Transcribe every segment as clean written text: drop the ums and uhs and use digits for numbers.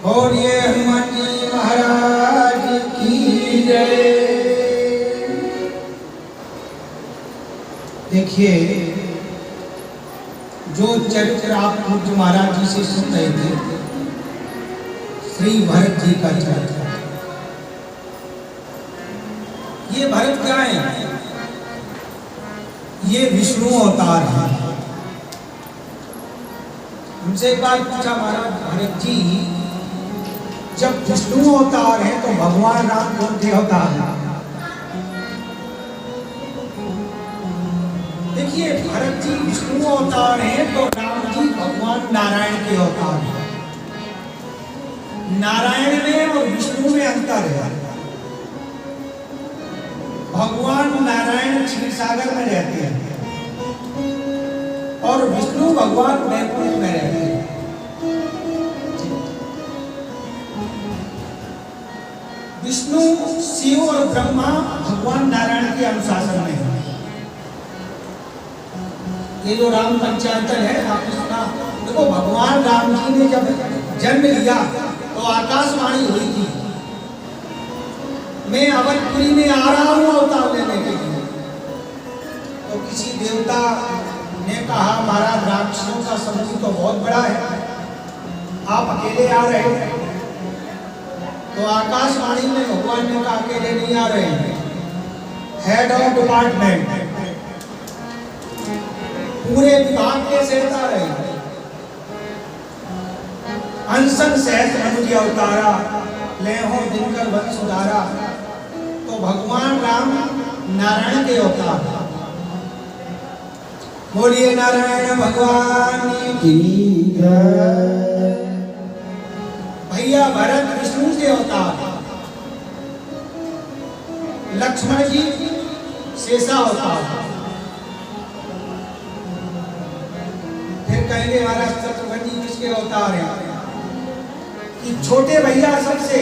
और ये हनुमान जी महाराज की जय। देखिए, जो चरित्र आप पूज्य महाराज जी से सुन रहे थे, श्री भरत जी का चरित्र। ये भरत क्या है? ये विष्णु अवतार है। उनसे एक बार पूछा महाराज, भरत जी जब विष्णु अवतार है तो भगवान राम कौन के अवतार है? देखिए, भरत जी विष्णु अवतार हैं तो राम जी भगवान नारायण के अवतार हैं। नारायण में और विष्णु में अंतर है। भगवान नारायण क्षीर सागर में रहते हैं और विष्णु भगवान वैकुंठ में रहते हैं। विष्णु, शिव और ब्रह्मा भगवान नारायण के अनुशासन में है। ये जो राम पंचायतन है, आपने सुना? देखो, भगवान राम जी ने जब जन्म लिया तो आकाशवाणी हुई थी, मैं अवधपुरी में आ रहा हूं अवतार लेने के लिए। तो किसी देवता ने कहा, महाराज राक्षसों का समूह तो बहुत बड़ा है, आप अकेले आ रहे हैं। तो आकाशवाणी में भगवान ने कहा, अकेले नहीं आ रहे हैं, हेड ऑफ डिपार्टमेंट पूरे विभाग के सहित आ रहे हैं। अंसन सहित मनुज अवतारा, लेहो दिनकर वंश उदारा। तो भगवान राम नारायण के अवतार। बोलिए नारायण भगवान की जय। भैया भरत विष्णु के अवतार। लक्ष्मण जी शेषा अवतार। फिर कहेंगे महाराज शत्रुघ्न जी किसके अवतार हैं? कि छोटे भैया सबसे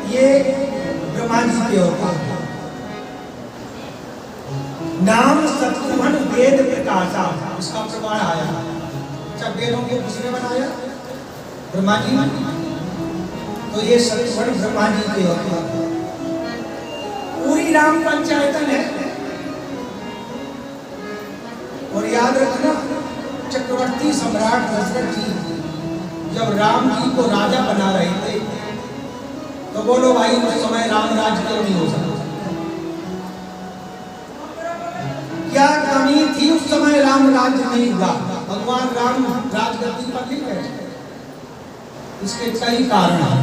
ये ब्रह्मा जी के अवतार। नाम शत्रुघ्न वेद प्रकाशा, इसका प्रमाण आया। अच्छा, वेदों को किसने बनाया? ब्रह्मा जी। तो ये शत्रुघ्न ब्रह्मा जी के अवतार। पूरी राम पंचायतन है। और याद रखना, चक्रवर्ती सम्राट दशरथ जी जब राम जी को राजा बना रहे थे तो बोलो भाई, उस समय राम राज्य क्यों नहीं हो सकता? क्या कमी थी उस समय राम राज्य नहीं हुआ? भगवान राम राजगद्दी पर नहीं बैठे। इसके कई कारण हैं।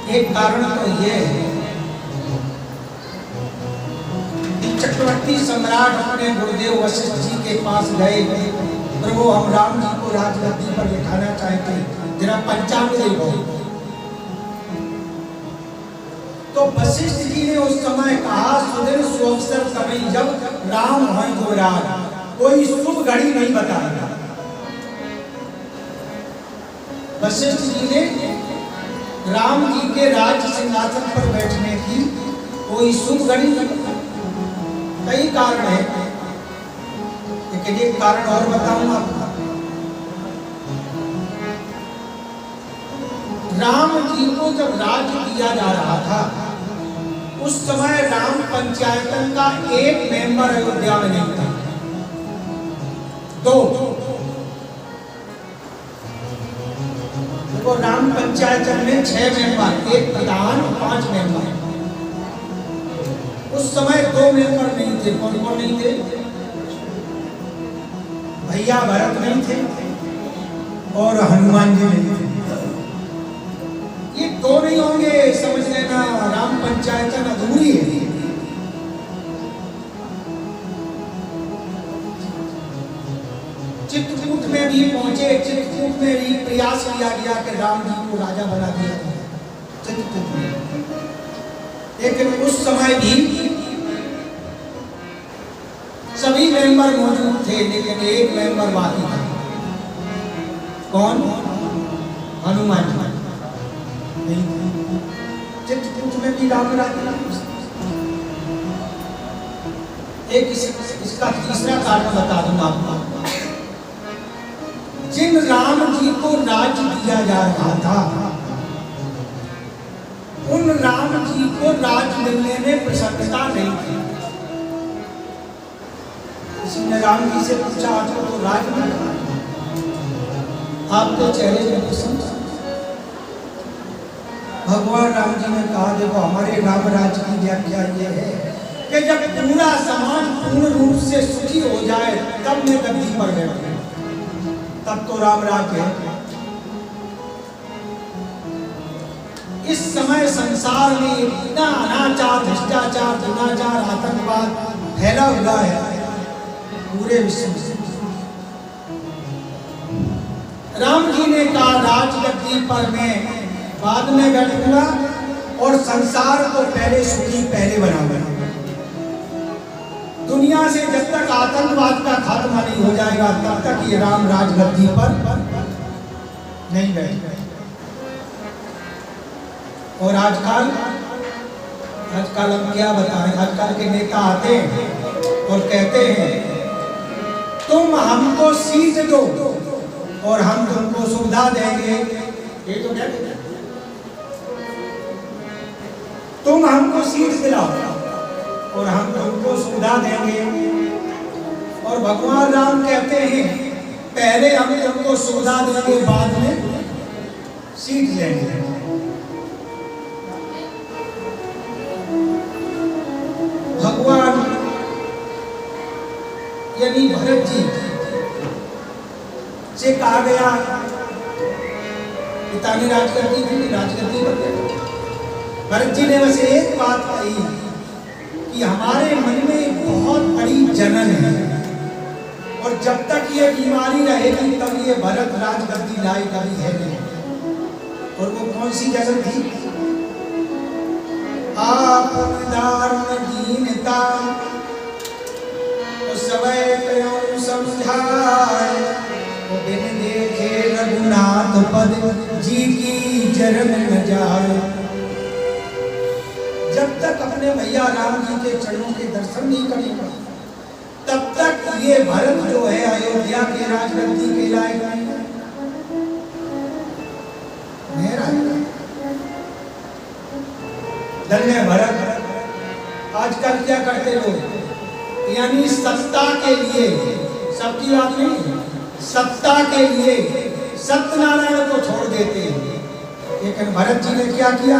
एक कारण तो ये है, चक्रवर्ती सम्राट अपने गुरुदेव वशिष्ठ जी के पास गए, प्रभु हम राम जी को राजगद्दी पर बिठाना चाहते हैं, जरा पंचांग देखो। तो वशिष्ठ जी ने उस समय कहा, सुदिन सुअवसर समय जब राम हैं युवराज, कोई शुभ घड़ी नहीं बताएगा। वशिष्ठ जी ने राम जी के राज सिंहासन पर बैठने की कोई शुभ घड़ी नहीं। कई कारण है, लेकिन एक कारण और बताऊंगा आपको। राम जी को जब राज्य दिया जा रहा था, उस समय राम पंचायतन का एक मेंबर अयोध्या में नहीं था, दो। देखो, राम पंचायतन में 6 मेंबर, एक प्रधान, 5 मेंबर। उस समय 2 मेंबर नहीं थे। कौन कौन नहीं थे? भैया भरत नहीं थे और हनुमान जी नहीं थे। ये 2 नहीं होंगे, समझ लेना राम पंचायतन अधूरी है। चित्रकूट में भी पहुंचे, चित्रकूट में भी प्रयास किया गया कि राम जी को राजा बना दिया जाए, चित्रकूट में। लेकिन उस समय भी सभी मेंबर मौजूद थे, लेकिन एक मेंबर बाकी था। कौन? हनुमान जी। चित्रकूट में भी राम राज्य। एक इसका तीसरा कारण बता दूंगा आपको। जिन राम जी को रहा था। उन राम जी को राज मिलने में प्रसन्नता नहीं थी। किसी ने राम जी से पूछा, आपको तो राज मिला? आपके चेहरे में प्रसन्न। भगवान राम जी ने कहा, देखो हमारे राम राज की व्याख्या ये है कि जब पूरा समाज पूर्ण रूप से सुखी हो जाए तब मैं गद्दी पर बैठूं, तब तो राम राज है। इस समय संसार में इतना अनाचार, भ्रष्टाचार, दुराचार, आतंकवाद फैला हुआ है पूरे विश्व में। राम जी ने कहा, राजगद्दी पर मैं बाद में बैठूंगा और संसार को पहले सुखी पहले बनाऊंगा। दुनिया से जब तक आतंकवाद का खात्मा नहीं हो जाएगा तब तक ये राम राजगद्दी पर नहीं बैठेगा। और आजकल हम क्या बताएं, आजकल के नेता आते हैं और कहते हैं तुम हमको सीट दो और हम तुमको सुविधा देंगे। ये तो क्या कहते हैं, तुम हमको सीट दिलाओ और हम तुमको सुविधा देंगे। और भगवान राम कहते हैं पहले हम तुमको सुविधा देंगे, बाद में सीट लेंगे। भगवान यानी भरत जी से कहा गया, पिता ने राजगद्दी दी, राजगद्दी पर गया। भरत जी ने बस एक बात कही कि हमारे मन में बहुत बड़ी जलन है और जब तक ये बीमारी रहेगी तब ये भरत राजगद्दी लाएगा भी है नहीं। और वो कौन सी जलन थी? आप दारुण दीनता सवै कयो समझाए, वो बिन देखे रघुनाथ पद जी की जरन न जाए। जब तक अपने भैया राम जी के चरणों के दर्शन नहीं करेगा तब तक ये भरत जो है अयोध्या के राजगद्दी के लायक नहीं है। धन्य भरत। आजकल क्या करते लोग, यानी सत्ता के लिए, सबकी बात नहीं, सत्ता के लिए सत्यनारायण को छोड़ देते हैं। लेकिन भरत जी ने क्या किया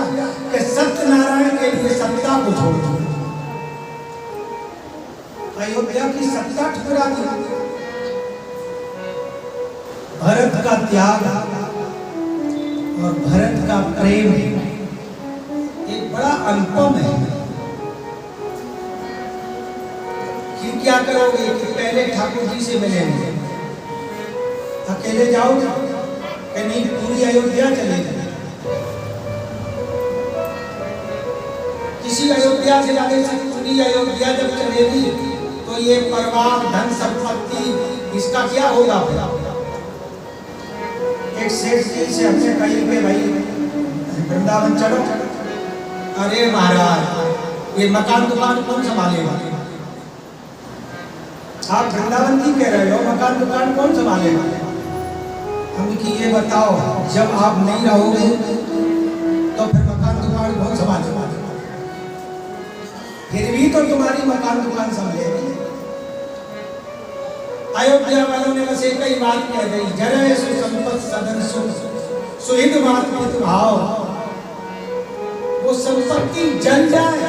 कि सत्यनारायण के लिए सत्ता को छोड़ दिया, अयोध्या की सत्ता ठुकरा दी। भरत का त्याग और भरत का प्रेम एक बड़ा अनुपम है। कि क्या करोगे कि पहले ठाकुर जी से मिलेंगे, अकेले जाओगे कि नहीं पूरी अयोध्या चलेगी? किसी अयोध्या से जाने से पूरी अयोध्या जब चलेगी तो ये परिवार, धन संपत्ति, इसका क्या होगा? एक सेठ जी से हमने कही कि भाई वृंदावन चलो। अरे महाराज, ये मकान दुकान कौन संभालेगा? आप वृंदावन की कह रहे हो, मकान दुकान कौन संभालेगा? हम कि ये बताओ, जब आप नहीं रहोगे तो फिर मकान दुकान कौन संभालेगा? फिर भी तो तुम्हारी मकान दुकान संभलेगी। अयोध्या वालों ने बस एक ही बात कह दी, जरय सुसंपत सदन सुहित मातृ भाव। वो संपत्ति जल जाए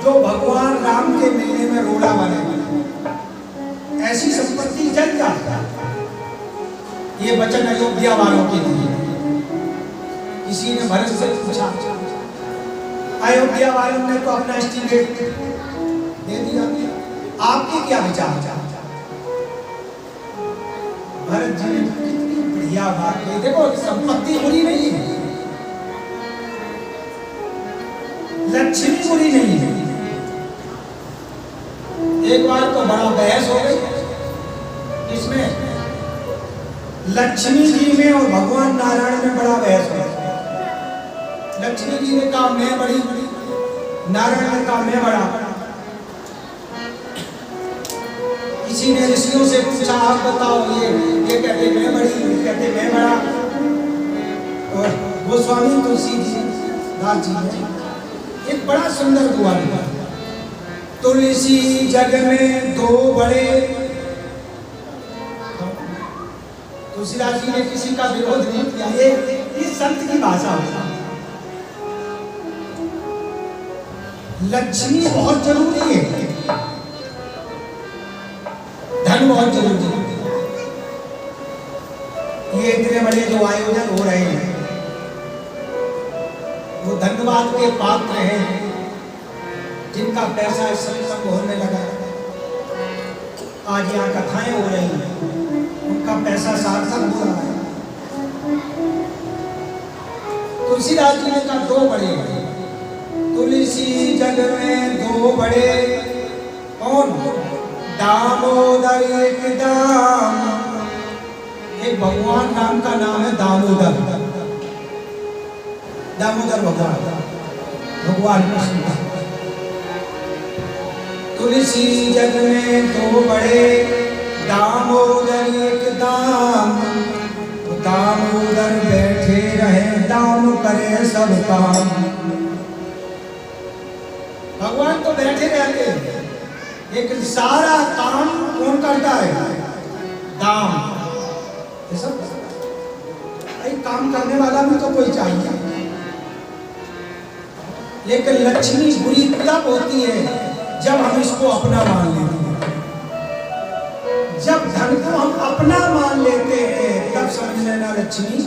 जो भगवान राम के मिलने में रोड़ा बने, ऐसी संपत्ति जल जाए। ये वचन अयोध्या वालों के लिए। किसी ने भरत से पूछा, अयोध्या वालों ने तो अपना एस्टीमेट दे दिया, आपके क्या विचार? भरत जी ने कितनी बढ़िया बात कही। देखो, संपत्ति बुरी नहीं है, लक्ष्मी बुरी नहीं है। एक बार तो बड़ा बहस हो गई, इसमें लक्ष्मी जी में और भगवान नारायण में बड़ा बहस हो गया। लक्ष्मी जी ने कहा मैं बड़ी, नारायण ने कहा मैं बड़ा। किसी ने ऋषियों से पूछा, आप बताओ, ये कहते मैं बड़ी, कहते मैं बड़ा। और गोस्वामी तुलसीदास जी ने एक बड़ा सुंदर दुआ लिखा, तुलसी जग में दो बड़े। तुलसीदास जी ने किसी का विरोध नहीं किया, ये संत की भाषा होता है। लक्ष्मी बहुत जरूरी है, धन बहुत जरूरी है। ये इतने बड़े जो आयोजन हो रहे हैं वो धन्यवाद के पात्र हैं, जिनका पैसा इस सत्संग होने लगा। आज यहाँ कथाएं हो रही हैं, उनका पैसा सार्थक हो रहा है। तुलसीदास जी ने कहा दो बड़े, तुलसी जग में दो बड़े, कौन? दामोदर एक दाम, एक भगवान नाम का नाम है दामोदर, दामोदर भगवान कृष्ण। तुलसी जग में दो बड़े, दामोदर एक दाम, दामोदर बैठे रहे दाम करे सब काम। भगवान तो बैठे रहते हैं, लेकिन सारा काम कौन करता है? दाम। ये सब काम करने वाला भी तो कोई चाहिए। लेकिन लक्ष्मी बुरी तब होती है जब हम इसको अपना मान लेते हैं। जब धन को हम अपना मान लेते हैं तब समझ लेना लक्ष्मी।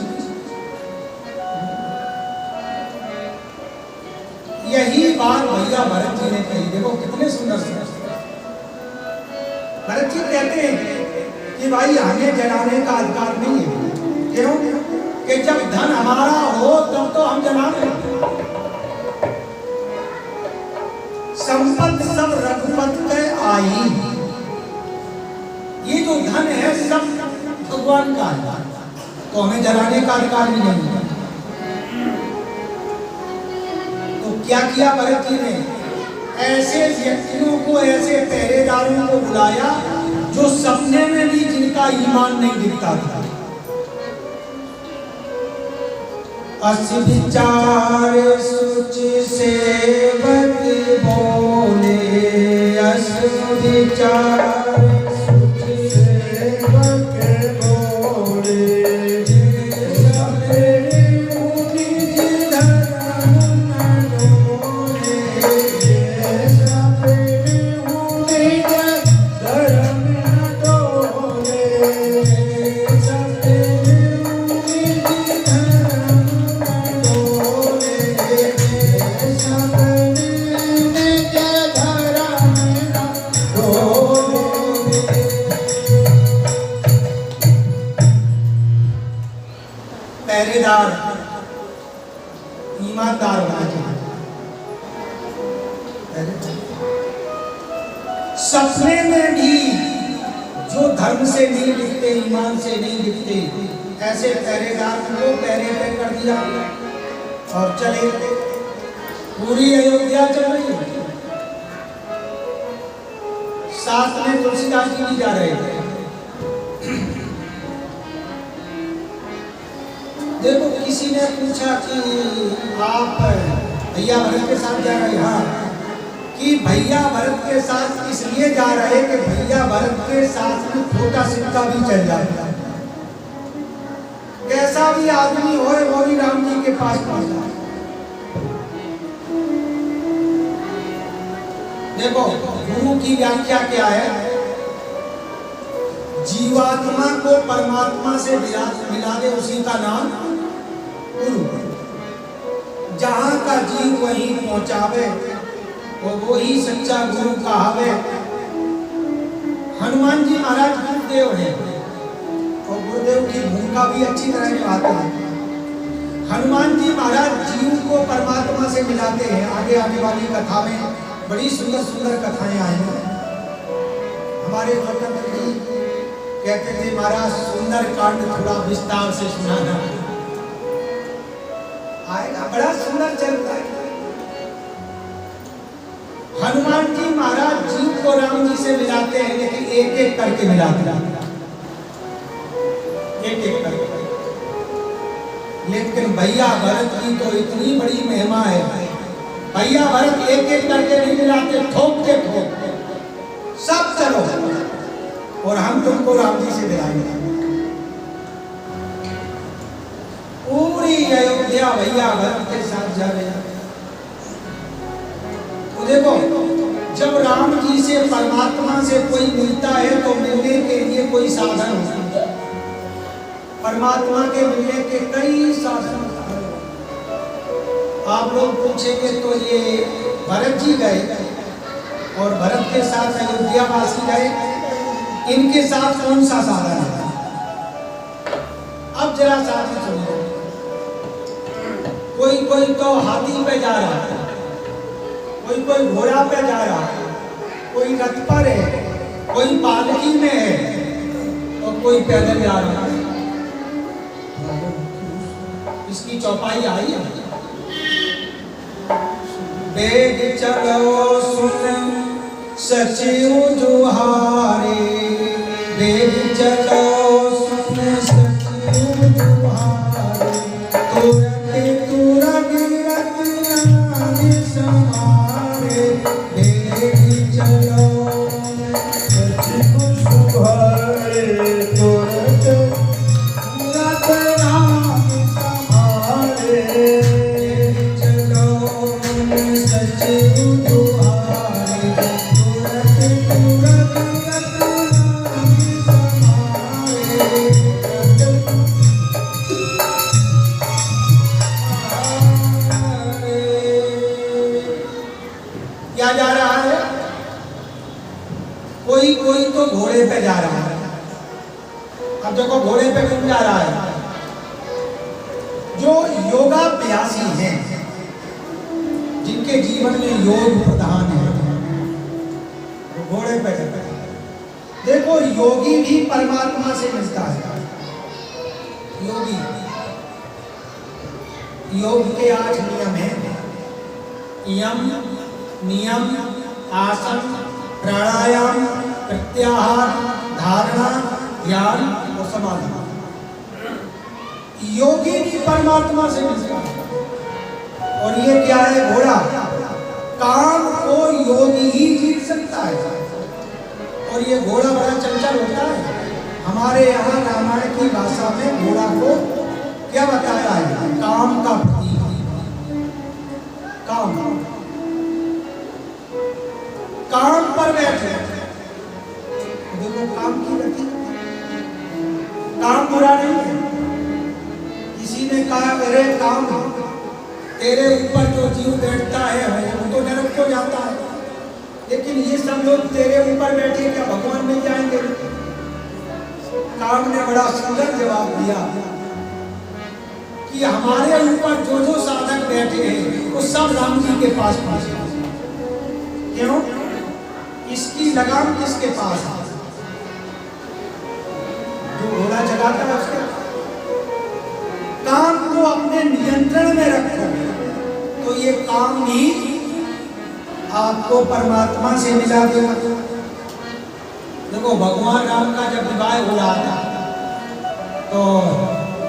यही बात भैया भरत जी ने कही। देखो कितने सुंदर सुंदर भरत जी कहते हैं कि भाई हमें जलाने का अधिकार नहीं है। क्यों? कि जब धन हमारा हो तब तो हम जलाने। संपत्ति सब रघुपत के आई, ये जो धन है सब भगवान का है, तो हमें जलाने का अधिकार भी नहीं है। तो क्या किया भरत जी ने? ऐसे व्यक्तियों को, ऐसे पहरेदारों को बुलाया जो सपने में भी जिनका ईमान नहीं दिखता था। अस विचार सुच सेवक बोले, अस विचार सुच सेवक बोले, पहरेदार ईमानदार होना चाहिए। सपने में भी जो धर्म से नहीं दिखते, ईमान से नहीं दिखते, ऐसे पहरेदार को पहरे पे कर दिया और चले। पूरी अयोध्या चल रही है, साथ में तुलसीदास जी भी जा रहे थे। देखो किसी ने पूछा कि आप भैया भरत के साथ जा रहे? हाँ, कि भैया भरत के साथ इसलिए जा रहे कि भैया भरत के साथ में छोटा सिक्का भी चल जाता है। कैसा भी आदमी हो वो भी राम जी के पास पहुंचा। देखो गुरु की व्याख्या क्या है? जीवात्मा को परमात्मा से मिला दे, उसी का नाम गुरु। जहां का जीव वहीं पहुंचावे, वो ही सच्चा गुरु कहावे। हनुमान जी महाराज गुरुदेव हैं और गुरुदेव की भूमिका भी अच्छी तरह निभाते हैं। हनुमान जी महाराज जीव को परमात्मा से मिलाते हैं। आगे आने वाली कथा में बड़ी सुंदर सुंदर कथाएं आएंगी। हमारे स्वतंत्र जी कहते थे महाराज सुंदर कांड थोड़ा विस्तार से सुनाना। आएगा, बड़ा सुंदर चलता है। हनुमान जी महाराज जीव को राम जी से मिलाते हैं, लेकिन एक एक करके मिलाते हैं, एक एक करके। लेकिन भैया भरत की तो इतनी बड़ी महिमा है, भैया भरत एक एक करके नहीं मिलाते, ठोकते ठोकते सब चलो और हम तुमको राम जी से मिलाएंगे। पूरी अयोध्या भैया भरत के साथ जा रहे हैं। तो देखो, जब राम जी से परमात्मा से कोई मिलता है तो मिलने के लिए कोई साधन होता है। परमात्मा के मिलने के कई साधन होते हैं। आप लोग पूछेंगे तो ये भरत जी गए और भरत के साथ अयोध्या वासी गए, इनके साथ कौन सा साधन है? अब जरा साथ ही सुनिए। कोई कोई तो हाथी पे जा रहा है, कोई कोई घोड़ा पे जा रहा है, कोई रथ पर है, कोई पालकी में है और कोई पैदल जा रहा है। इसकी चौपाई आई है। बेग चलो सुन सचिव दुहारे, बेग चलो सुन सचिव दुहारे, तुरंत तुरंत रत्न समारे, बेग चलो सचिव दुहारे, तुरंत तुरंत राम समारे, चलो सचिव दुहारे, तुरंत तुरंत राम समारे। क्या जा रहा है? कोई कोई तो घोड़े पे जा रहा है। अब देखो, घोड़े पे कौन जा रहा है? जो योगाभ्यासी हैं, जिनके जीवन में योग प्रधान है, वो घोड़े पे जाते हैं। देखो, योगी भी परमात्मा से मिलता है। योगी, योग के 8 नियम हैं। यम, नियम, आसन, प्राणायाम, प्रत्याहार, धारणा, ध्यान और समाधि। योगी भी परमात्मा से मिलता है। और ये क्या है? घोड़ा। काम को योगी ही जीत सकता है। और ये घोड़ा बड़ा चंचल होता है। हमारे यहाँ रामायण की भाषा में घोड़ा को क्या बताया है? काम का प्रतीक। काम, काम पर बैठे। देखो, काम की गति, काम बुरा नहीं है। किसी ने कहा, अरे काम तेरे ऊपर जो जीव बैठता है वो तो नरक को जाता है, लेकिन ये सब लोग तेरे ऊपर बैठे, क्या भगवान मिल जाएंगे? काम ने बड़ा सुंदर जवाब दिया कि हमारे ऊपर जो जो साधक बैठे हैं वो सब राम जी के पास पहुंचे। क्यों? इसकी लगाम किसके पास है? जो घोड़ा चलाता है उसके। काम को अपने नियंत्रण में रखो तो ये काम भी आपको परमात्मा से मिला देगा। देखो, भगवान राम का जब विवाह हो रहा था तो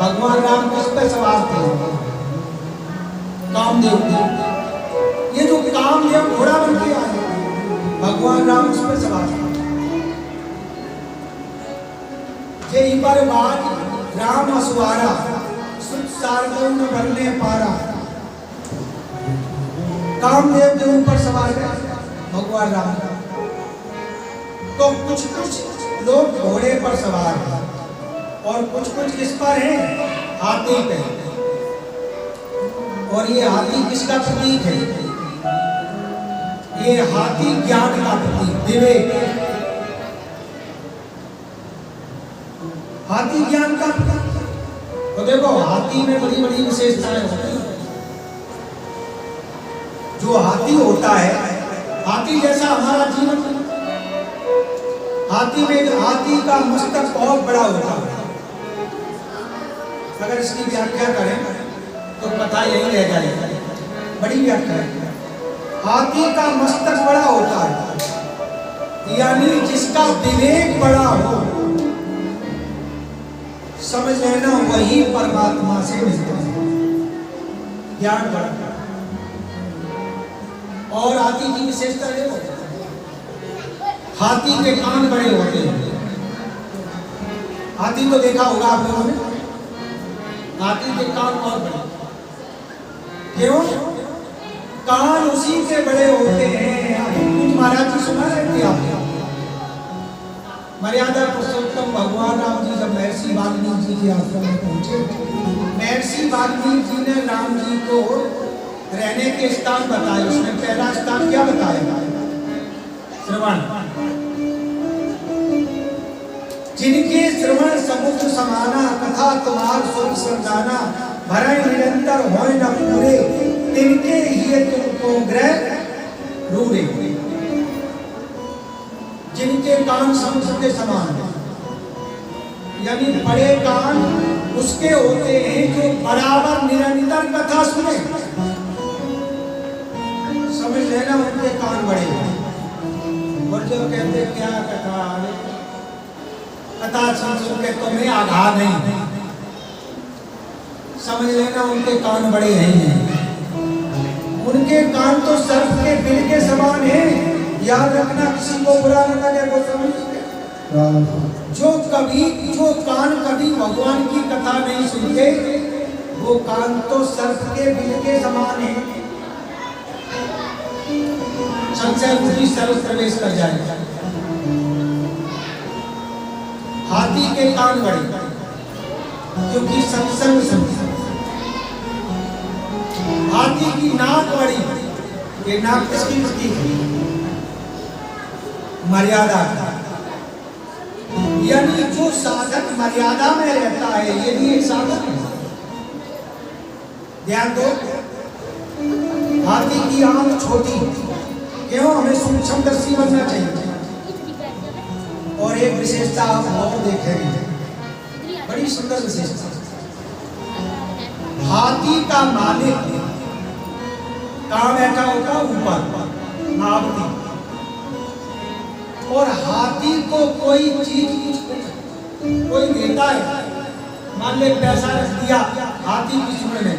भगवान राम किस पे सवार थे? कामदेव थे। ये जो कामदेव घोड़ा बन के आए, भगवान राम उस पर सवार थे। यही पर बात राम असुआरा, सुख सारगम न भरने पारा। कामदेव के ऊपर सवार है भगवान राम। तो कुछ कुछ लोग घोड़े पर सवार हैं और कुछ कुछ किस पर हैं? हाथी पे। और ये हाथी किसका प्रतीक है? ये हाथी ज्ञान का प्रतीक, विवेक। हाथी ज्ञान का प्रतीक। तो देखो, हाथी में बड़ी बड़ी विशेषताएं होती हैं। जो हाथी होता है, हाथी जैसा हमारा जीवन। हाथी का मस्तक बहुत बड़ा होता है। अगर इसकी व्याख्या करें तो कथा यही रह जाएगी, बड़ी व्याख्या है। हाथी का मस्तक बड़ा होता है, यानी जिसका विवेक बड़ा हो, समझ लेना वही परमात्मा से मिलता है। ज्ञान बढ़ता है। और हाथी की विशेषता देखो, हाथी के कान बड़े होते हैं। हाथी को देखा होगा आप लोगों ने, हाथी के कान बहुत बड़े। क्यों? कान उसी के बड़े होते हैं। कुछ महाराज जी सुना रहे थे आपने, मर्यादा पुरुषोत्तम भगवान राम जी जब महर्षि वाल्मीकि जी के आश्रम में पहुंचे, महर्षि वाल्मीकि जी ने राम जी को रहने के स्थान बताए। उसमें पहला स्थान क्या बताया? श्रवण। जिनके श्रवण समुद्र समाना, कथा तुम्हार सुख समझाना, भरण निरंतर होए न पूरे, तिनके ही तुमको ग्रह रूढ़े। जिनके कान समुद्र के समान है, यानी बड़े कान उसके होते हैं जो बराबर निरंतर कथा सुने। समझ लेना, उनके कान बड़े हैं। और जो कहते क्या कथा, कथा सुन के तुम्हें आघात नहीं, समझ लेना उनके कान बड़े हैं। उनके कान तो सर्प के बिल के समान है। याद रखना, किसी को बुरा न लगे वो समझ। जो कान कभी भगवान की कथा नहीं सुनते, वो कान तो सर्प के बिल के समान है। संशय बुद्धि सर्व प्रवेश कर जाएगा। हाथी के कान बड़े क्योंकि सत्संग सुनते। हाथी की नाक बड़ी, ये नाक किसकी प्रतीक है? मर्यादा। यानी जो साधक मर्यादा में रहता है, ये भी एक साधक है। ध्यान दो, हाथी की आंख छोटी, क्यों? हमें सूक्ष्मदर्शी बनना चाहिए। और एक विशेषता आप और देखेंगे, बड़ी सुंदर विशेषता। हाथी का मालिक कहाँ बैठा होता? ऊपर, नाभि। और हाथी को कोई चीज कोई देता है, मान ले पैसा रख दिया हाथी की सूंड में,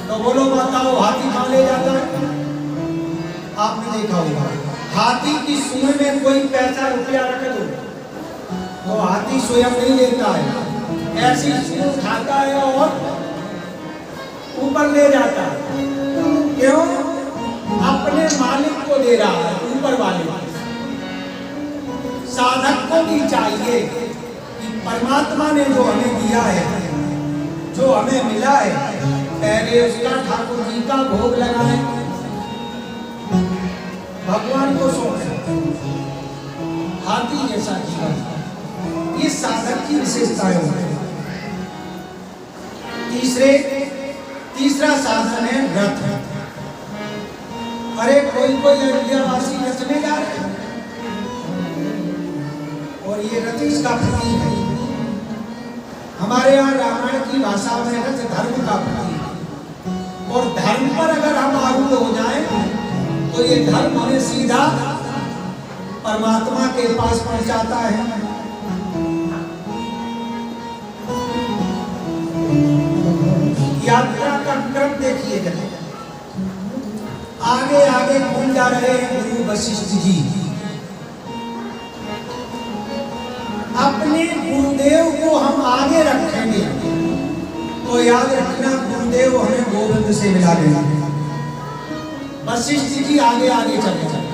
तो बोलो बताओ हाथी कहाँ ले जाता है? आपने देखा होगा, हाथी की सूंड में कोई पैसा रुपया रख दो तो हाथी स्वयं नहीं लेता है, ऐसी सूंड उठाता है और ऊपर ले जाता है। क्यों? अपने मालिक को दे रहा है, ऊपर वाले। साधक को भी चाहिए कि परमात्मा ने जो हमें दिया है, जो हमें मिला है, पहले उसका ठाकुर जी का भोग लगाए, भगवान को सौंपे। हाथी जैसा जीवन, ये साधक की विशेषताएं होती है। तीसरा साधन है रथ। अरे कोई अयोध्यावासी रथ में जा रहे हैं, और ये रथ इसका प्रतीक है। हमारे यहाँ रामायण की भाषा में रथ धर्म का प्रतीक है। और धर्म पर अगर हम आरूढ़ हो जाएं, तो ये धर्म हमें सीधा परमात्मा के पास पहुंचाता है। यात्रा का क्रम देखिए, जरा आगे आगे कौन जा रहे हैं? गुरु वशिष्ठ जी। अपने गुरुदेव को हम आगे रखेंगे तो याद रखना, गुरुदेव हमें गोविंद से मिला देगा। वशिष्ठ जी आगे आगे चले जाए,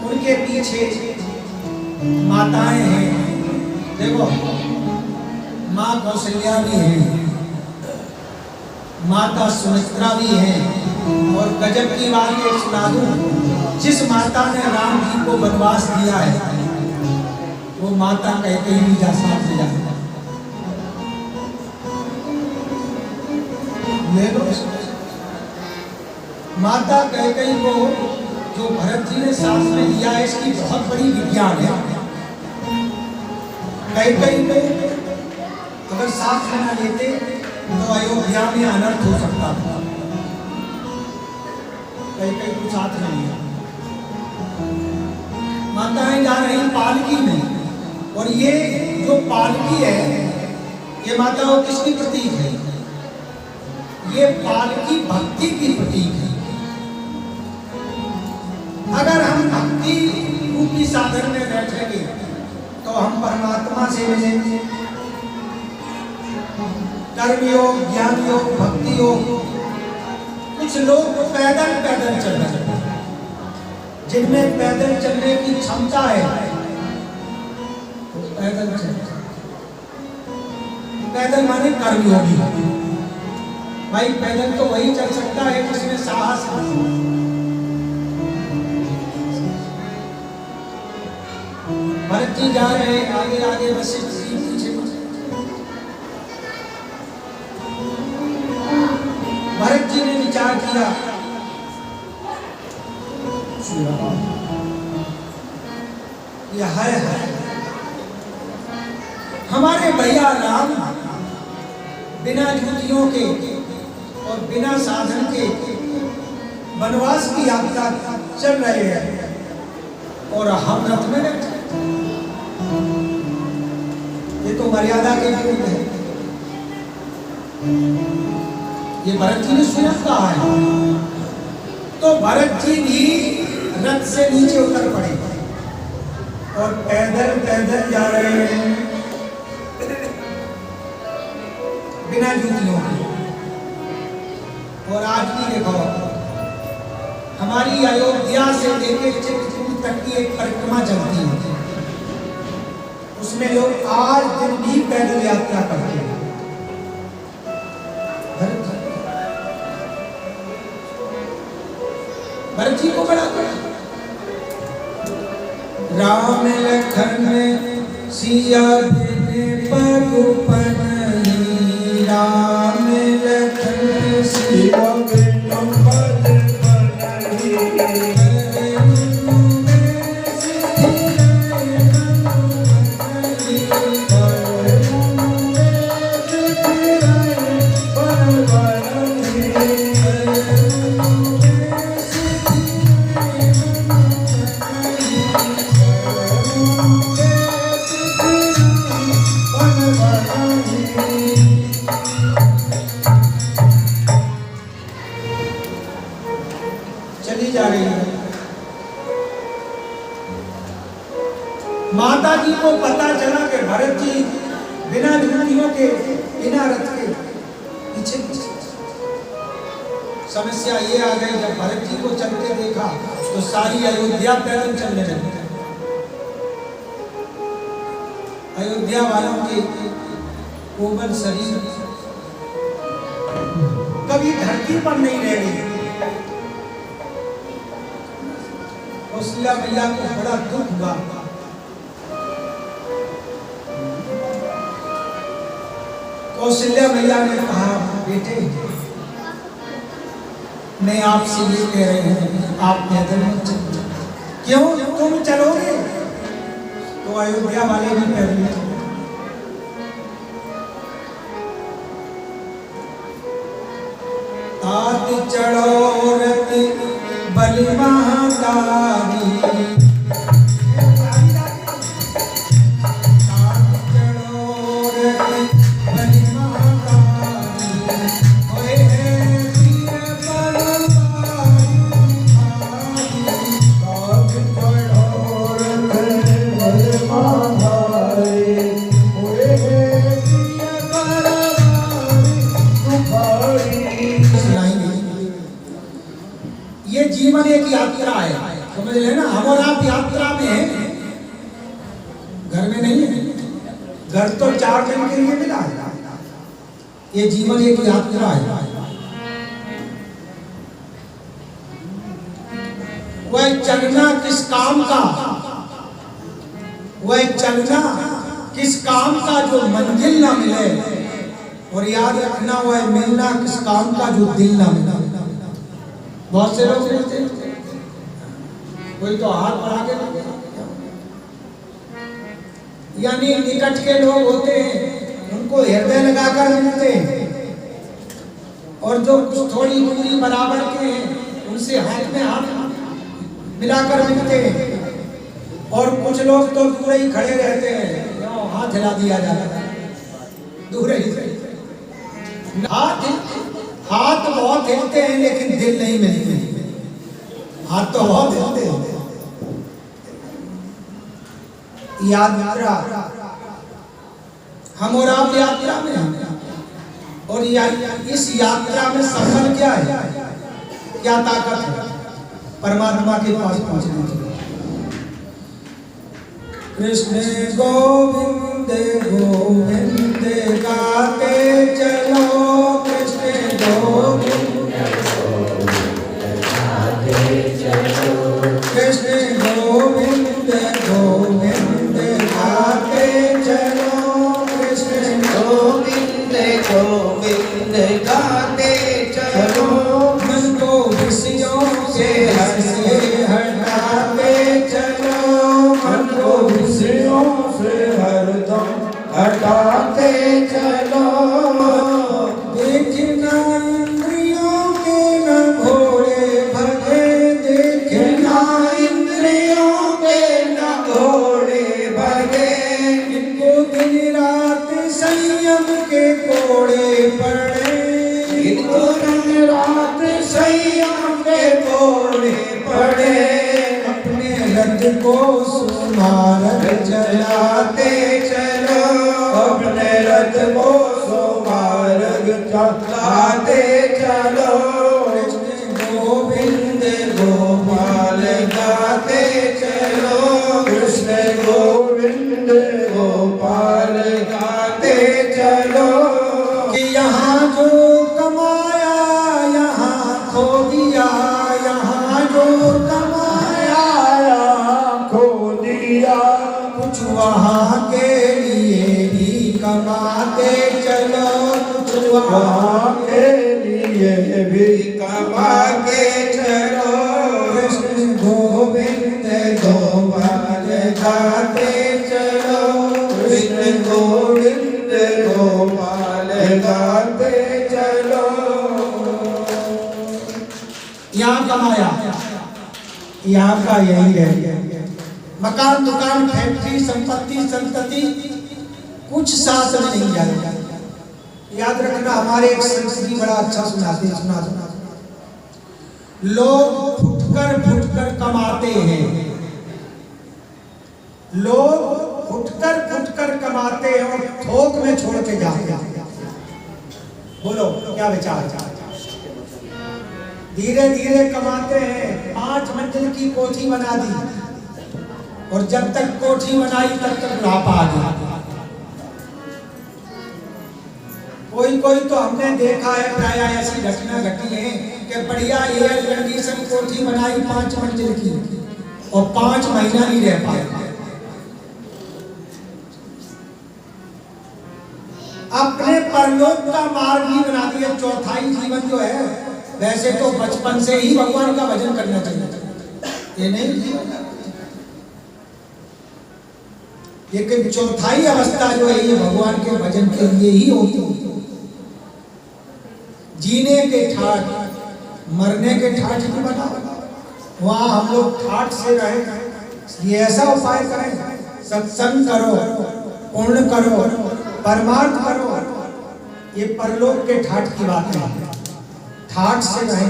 उनके पीछे माताएं हैं। देखो, माँ कौशल्या भी है, माता सुमित्रा भी है। और गजब की बात एक सुना दूं, जिस माता ने राम जी को वनवास दिया है, वो माता कहते ही जा साथ ले जाता। माता कैकेयी को जो भरत जी ने साथ में लिया है, इसकी बहुत बड़ी विज्ञान है। कैकेयी को अगर साथ में न लेते तो अयोध्या में अनर्थ हो सकता था। कैकेयी को साथ में लिया, माताएं जा रही पालकी में। और ये जो पालकी है, ये माताओं किसकी प्रतीक है? ये बाल की भक्ति की प्रतीक है। अगर हम भक्ति रूपी साधन में बैठेंगे तो हम परमात्मा से मिलेंगे। कर्म योग, ज्ञान योग, भक्ति योग। कुछ लोग पैदल पैदल चल रहे हैं, जिनमें पैदल चलने की क्षमता है तो पैदल चलते। पैदल माने कर्मयोगी। भाई पैदल तो वही चल सकता है जिसमें साहस है। भरत जी जा रहे हैं आगे आगे, वशिष्ठ जी पीछे पीछे। भरत जी ने विचार किया, यह है हमारे भैया राम बिना युतियों के और बिना साधन के वनवास की यात्रा चल रहे हैं और हम रथ में बैठे। ये तो मर्यादा के विरुद्ध है। ये भरत जी ने स्वयं कहा है। तो भरत जी भी रथ से नीचे उतर पड़े और पैदल पैदल जा रहे हैं बिना जूतियों के। और आज भी देखो, हमारी अयोध्या से लेकर चित्रकूट तक की एक परिक्रमा चलती है, उसमें लोग आज दिन भी पैदल यात्रा करते हैं। भरत जी को बड़ा बड़ा राम लखन सिया बिन पगुपन, राम लखन सिया बिन पगुपन। माता जी को पता चला कि भरत जी बिना जूतियों के, बिना रथ के पीछे पीछे। समस्या ये आ गई, जब भरत जी को चलते देखा तो सारी अयोध्या पैदल चलने लगी। अयोध्या वालों के कोमल शरीर कभी धरती पर नहीं रह गई। कौशल्या मैया को बड़ा दुख हुआ। कौशल्या मैया ने कहा, बेटे मैं आपसे ये कह रही हूं, आप पैदल मत चलो। क्यों? तुम चलोगे तो अयोध्या वाले भी पैदल चलो। आदि चढ़ो रथ बलि महादारी, जीवन एक यात्रा है, समझ लेना। हम और आप यात्रा में हैं, घर में नहीं है। घर तो 4 दिन के लिए मिला है। ये जीवन एक यात्रा है। वह चलना किस काम का, वह चलना किस काम का जो मंजिल ना मिले, और याद रखना वह मिलना किस काम का जो दिल ना मिले। बहुत से लोग मिलते हैं, कोई तो हाथ बढ़ा के, यानी निकट के लोग होते हैं उनको हृदय लगाकर मिलते हैं, और जो कुछ थोड़ी दूरी बराबर के हैं उनसे हाथ में हाथ मिलाकर मिलते हैं। और कुछ लोग तो दूर ही खड़े रहते हैं, हाथ हिला दिया जाता है। दूर ही हाथ बहुत हिलते हैं लेकिन दिल नहीं मिलते। हाथ तो बहुत हिलते हैं। यात्रा, हम और आप यात्रा में हैं और इस यात्रा में सफल क्या है, क्या ताकत है परमात्मा के पास पहुंचने की। कृष्ण गोविंद गोविंद गाते चलो, कृष्ण गोविंद गाते चलो, कृष्ण गोविंद गोविंद गाते चलो, कृष्ण गोविंद गोविंद गाते चलो, मन को विषयों से हटाते चलो, मन को विषयों से हरदम हटाते चलो। देखना इंद्रियों के न घोड़े भगे, देखना इंद्रियों के न घोड़े भगे, इनको दिन रात संयम के कोड़े पड़े, इनको दिन रात संयम के कोड़े पड़े। अपने रथ को सुमार्ग चलाते चलो, अपने रथ को सुमार्ग चलाते चलो, कृष्ण गोविंद गोपाल गाते चलो, कृष्ण गोविंद गोपाल गाते चलो। यहाँ जो कमाया यहाँ खो दिया, यहाँ जो कमाया यहाँ खो दिया, कुछ वहाँ के लिए भी कमाते चलो, कुछ वहाँ के लिए भी कमा के चलो, कृष्ण गोविंद गोपाल गाते चलो, कृष्ण गोविंद गोपाल गाते चलो। यहाँ कमाया, यहाँ का यही है। मकान दुकान फैक्ट्री संपत्ति संतति कुछ साथ में नहीं जाएगा। याद रखना, हमारे एक संस्कृति बड़ा अच्छा सुनाते हैं, सुना लोग फुटकर कमाते हैं, लोग फुटकर कमाते हैं और थोक में छोड़ के जाते हैं। बोलो क्या विचार? धीरे धीरे कमाते हैं, 5 मंजिल की कोठी बना दी और जब तक कोठी बनाई तब तक बुढ़ापा आ गया। कोई तो हमने देखा है, प्राय ऐसी घटना घटी है कि बढ़िया एयर कंडीशन कोठी बनाई 5 मंजिल की और 5 महीना नहीं रह पाए। अपने परलोक का मार्ग ही बना दिया। चौथाई जीवन जो है, वैसे तो बचपन से ही भगवान का भजन करना चाहिए, ये नहीं, लेकिन चौथाई अवस्था जो है ये भगवान के भजन के लिए ही होती है। जीने के ठाठ, मरने के ठाठ नहीं बनाओ, वहाँ हम लोग ठाठ से रहे। ये ऐसा उपाय करें, सत्संग करो, पूर्ण करो, परमार्थ करो, ये परलोक के ठाठ की बात है। ठाठ से रहे,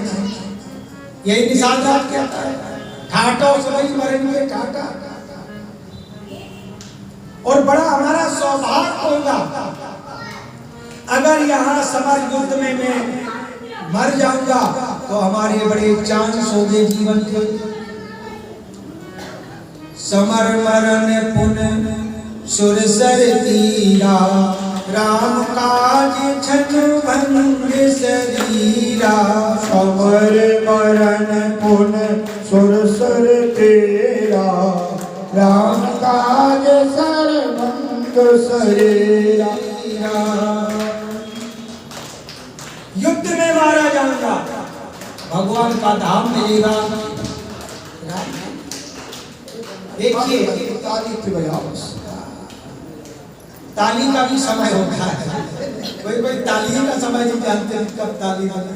यही निशानात कहता है, ठाठों से वही मरेंगे ठाठा। और बड़ा हमारा सौभाग्य होगा अगर यहाँ समर युद्ध में मैं मर जाऊंगा तो हमारे बड़े चांस होंगे जीवन के। समर मरण पुन सुरसर तीरा, राम काज छन भंग शरीरा। समर मरण पुन सुरसर तेरा, राम काज सर्वंग शरीरा। युद्ध में मारा जाऊंगा, भगवान का धाम मिलेगा। देखिए ताली का भी समय होता है, कोई ताली का समय नहीं जानते कब ताली बजे।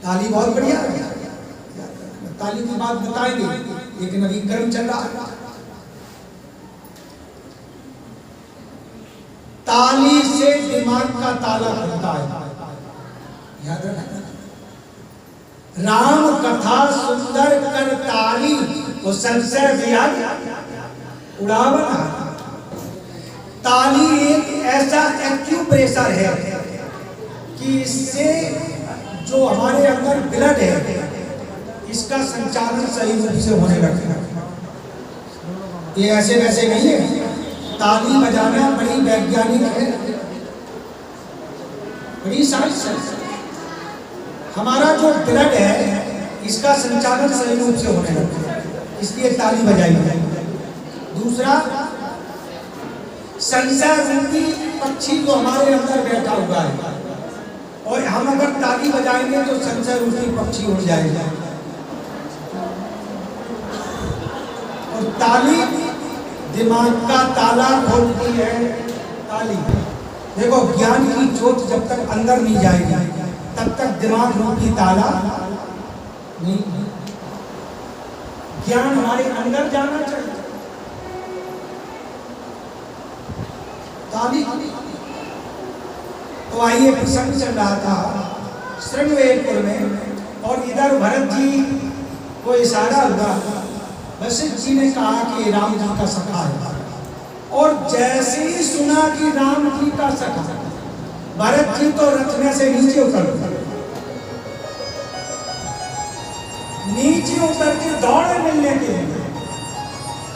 ताली बहुत बढ़िया है, ताली की बात बताएंगे, लेकिन अभी कर्म चल रहा है। ताली से दिमाग का ताला खुलता है, याद रखना। राम कथा सुंदर कर ताली, वो संशय विहग उड़ावना। ताली एक ऐसा एक्यूप्रेशर है कि इससे जो हमारे अंदर ब्लड है इसका संचालन सही रूप से होने लगता है। ये ऐसे वैसे नहीं है, ताली बजाना बड़ी वैज्ञानिक है, बड़ी साइंस है। हमारा जो ब्लड है इसका संचालन सही रूप से होने लगता है, इसलिए ताली बजाई जाए। दूसरा, संशय रूपी पक्षी जो हमारे अंदर बैठा हुआ है, और हम अगर ताली बजाएंगे तो संशय रूपी पक्षी उड़ जाएगा। और ताली दिमाग का ताला खोलती है। ताली देखो, ज्ञान की जोत जब तक अंदर नहीं जाएगी तब तक दिमाग रूपी ताला नहीं। ज्ञान हमारे अंदर जाना चाहिए। ताली। तो आइए, प्रसंग चल रहा था श्रृंगवेरपुर में, और इधर भरत जी को इशारा हुआ। वशिष्ठ जी ने कहा कि राम जी का सखा है, और जैसे ही सुना कि राम जी का सखा, भरत जी तो रथ में से नीचे उतर के दौड़े मिलने के लिए।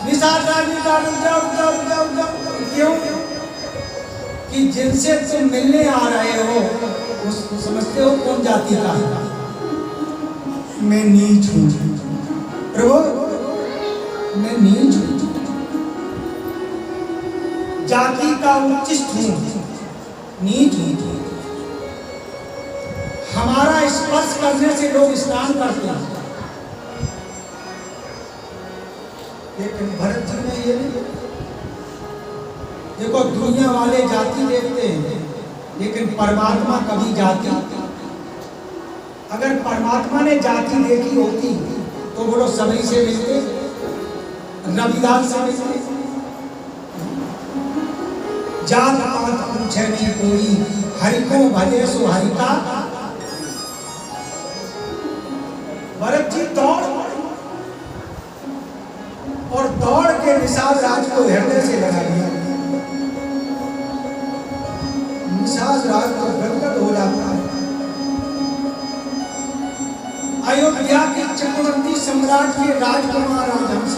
निषाद राजी का रुक जाओ, क्यों? कि जिनसे तुम मिलने आ रहे हो उसको समझते हो कौन जाति का है? मैं नीच हूं प्रभु, मैं नीच हूं, जाति का उच्चिष्ट हूं, नीच हूं। हमारा स्पर्श करने से लोग स्नान करते हैं, लेकिन भरत जी ने ये नहीं। देखो, दुनिया वाले जाति देखते हैं, लेकिन परमात्मा कभी जाति, अगर परमात्मा ने जाति देखी होती तो वो लोग सबरी से मिलते, रविदास से मिलते। जात पात पूछे नहीं कोई, हरि को भजे सो हरि का। भरत जी दौड़ के निषाद राज को हृदय से लगा लिया। निषाद राज तो गदगद हो जाता है। अयोध्या के चक्रवर्ती सम्राट के राजकुमार राजहंस,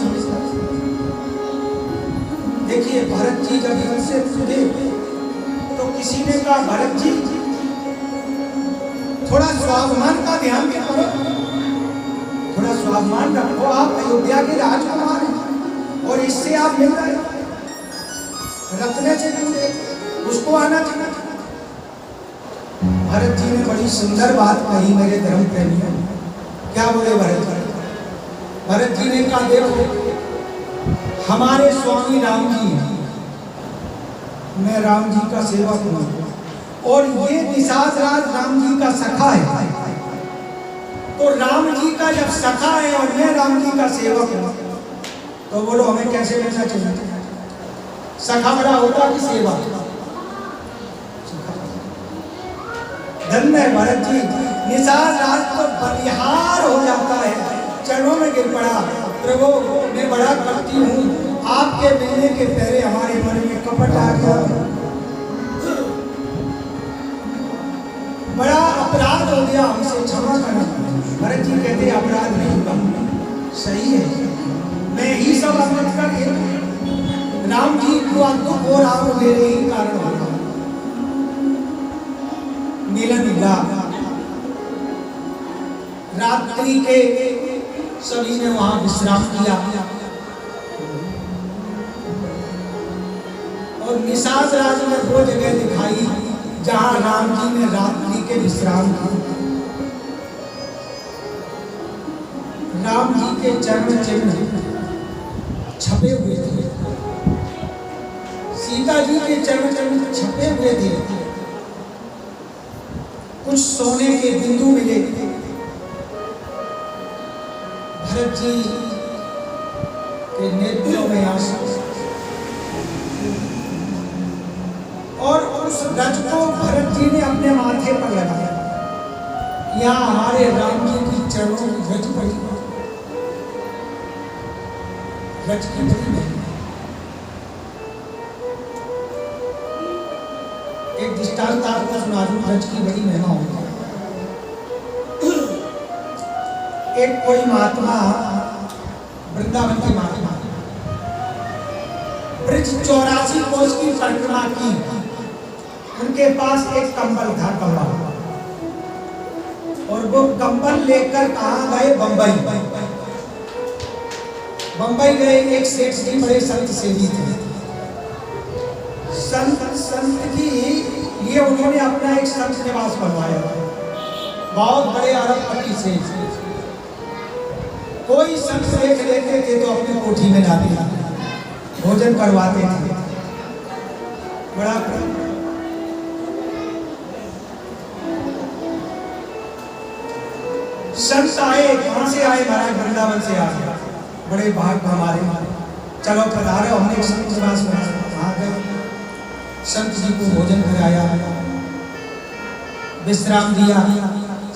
देखिए भरत जी जब इनसे पूछे तो किसी ने कहा, भरत जी थोड़ा स्वाभिमान का ध्यान करो, थोड़ा स्वाभिमान रखो, आप अयोध्या के राजकुमार हैं और इससे आप मिल रहे, रत्ने से पूछे, उसको आना चाहिए। भरत जी ने बड़ी सुंदर बात कही मेरे धर्म प्रेमियों। क्या बोले भरत जी ने कहा, देखो हमारे स्वामी राम जी, मैं राम जी का सेवक हूं, और ये निषाद राज राम जी का सखा है। तो राम जी का जब सखा है और मैं राम जी का सेवक हूं, तो बोलो हमें कैसे मिलना चाहिए? सखा बड़ा होता कि सेवा? धन्य भरत जी। निषाद राज तो बलिहार हो जाता है, चरणों में गिर पड़ा, प्रभु मैं बड़ा करती हूँ, आपके मिलने के पहले हमारे मन में कपट आ गया, बड़ा अपराध हो गया, हमसे क्षमा करना। भरत जी कहते अपराध नहीं हुआ, सही है, मैं ही सब अमृत कर राम जी को दुख हो रहा हो, मेरे ही कारण होगा। मिलन हुआ, रात्रि के सभी ने वहां विश्राम किया, और निषाद राज ने वो जगह दिखाई जहां राम जी ने रात्रि के विश्राम किया। राम जी के चरण चिन्ह छपे हुए थे, सीता जी के चरण चिन्ह छपे हुए थे, कुछ सोने के बिंदु मिले। भरत जी के नेत्रों में आंसू, उस रज को भरत जी ने अपने माथे पर लगाया। यहाँ हमारे राम जी की चरणों की रज पड़ी, रज की बड़ी महिमा। एक दृष्टांत आपको सुना दूं, रज की बड़ी महिमा होती है। एक कोई महात्मा, वृंदावन के महात्मा, ब्रज 84 कोस की परिक्रमा की। उनके पास एक कंबल था, कंबल, और वो कंबल लेकर कहाँ गए? बंबई। बंबई गए, एक सेठ जी बड़े संत सेवी थे। संत की लिए उन्होंने अपना एक संत निवास बनवाया, बहुत बड़े अरबपति से। कोई संत देख लेते थे तो अपनी कोठी में लाते, भोजन करवाते थे। बड़ा संत आए, कहां से आए? महाराज वृंदावन से आए। बड़े भाग हमारे, चलो पधारो। हमने एक संत निवास वहां गए, संत जी को भोजन कराया, विश्राम दिया।